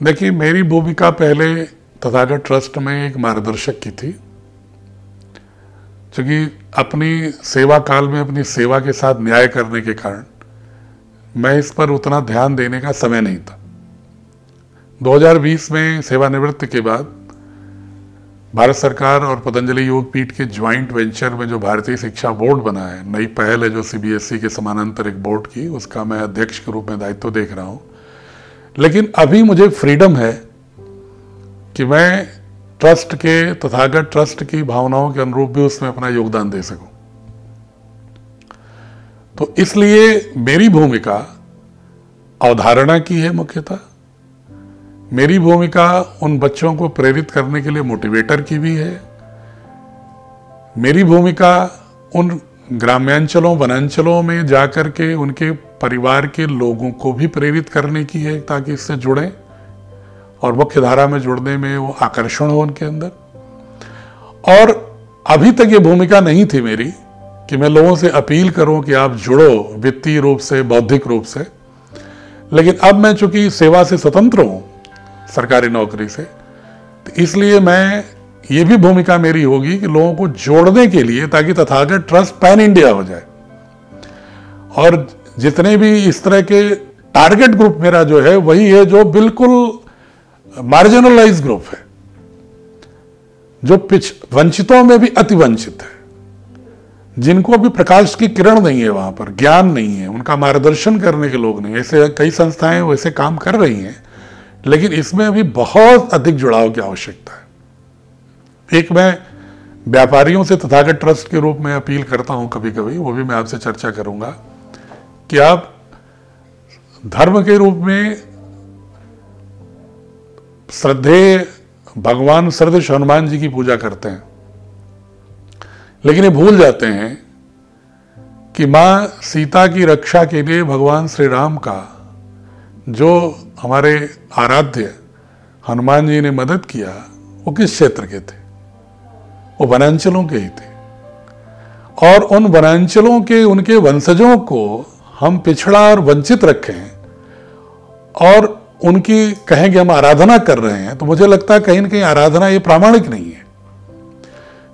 देखिए, मेरी भूमिका पहले तथागत ट्रस्ट में एक मार्गदर्शक की थी, क्योंकि अपनी सेवा काल में अपनी सेवा के साथ न्याय करने के कारण मैं इस पर उतना ध्यान देने का समय नहीं था। 2020 में सेवानिवृत्ति के बाद भारत सरकार और पतंजलि योग पीठ के ज्वाइंट वेंचर में जो भारतीय शिक्षा बोर्ड बना है, नई पहल है जो सीबीएसई के समानांतर एक बोर्ड की, उसका मैं अध्यक्ष के रूप में दायित्व देख रहा हूं। लेकिन अभी मुझे फ्रीडम है कि मैं ट्रस्ट के, तथागत ट्रस्ट की भावनाओं के अनुरूप भी उसमें अपना योगदान दे सकूं। तो इसलिए मेरी भूमिका अवधारणा की है मुख्यतः। मेरी भूमिका उन बच्चों को प्रेरित करने के लिए मोटिवेटर की भी है। मेरी भूमिका उन ग्राम्यांचलों, वनांचलों में जाकर के उनके परिवार के लोगों को भी प्रेरित करने की है, ताकि इससे जुड़ें और मुख्य धारा में जुड़ने में वो आकर्षण हो उनके अंदर। और अभी तक ये भूमिका नहीं थी मेरी कि मैं लोगों से अपील करूं कि आप जुड़ो वित्तीय रूप से, बौद्धिक रूप से। लेकिन अब मैं चूंकि सेवा से स्वतंत्र हूं, सरकारी नौकरी से, तो इसलिए मैं ये भी भूमिका मेरी होगी कि लोगों को जोड़ने के लिए, ताकि तथागत ट्रस्ट पैन इंडिया हो जाए। और जितने भी इस तरह के टारगेट ग्रुप मेरा जो है वही है जो बिल्कुल मार्जिनलाइज ग्रुप है, जो वंचितों में भी अति वंचित है, जिनको भी प्रकाश की किरण नहीं है, वहां पर ज्ञान नहीं है, उनका मार्गदर्शन करने के लोग नहीं। ऐसे कई संस्थाएं वैसे काम कर रही हैं, लेकिन इसमें अभी बहुत अधिक जुड़ाव की आवश्यकता है। एक मैं व्यापारियों से तथागत ट्रस्ट के रूप में अपील करता हूं कभी कभी, वो भी मैं आपसे चर्चा करूंगा, कि आप धर्म के रूप में श्रद्धेय भगवान सदृश हनुमान जी की पूजा करते हैं, लेकिन ये भूल जाते हैं कि मां सीता की रक्षा के लिए भगवान श्री राम का जो हमारे आराध्य हनुमान जी ने मदद किया, वो किस क्षेत्र के थे? वो वनांचलों के ही थे। और उन वनांचलों के उनके वंशजों को हम पिछड़ा और वंचित रखें और उनकी कहें कि हम आराधना कर रहे हैं, तो मुझे लगता है कहीं ना कहीं आराधना ये प्रामाणिक नहीं है।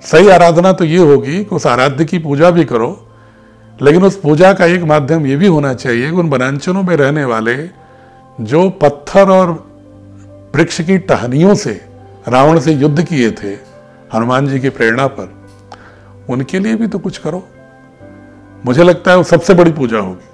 सही आराधना तो ये होगी कि उस आराध्य की पूजा भी करो, लेकिन उस पूजा का एक माध्यम ये भी होना चाहिए कि उन वनांचलों में रहने वाले जो पत्थर और वृक्ष की टहनियों से रावण से युद्ध किए थे हनुमान जी की प्रेरणा पर, उनके लिए भी तो कुछ करो। मुझे लगता है वो सबसे बड़ी पूजा होगी।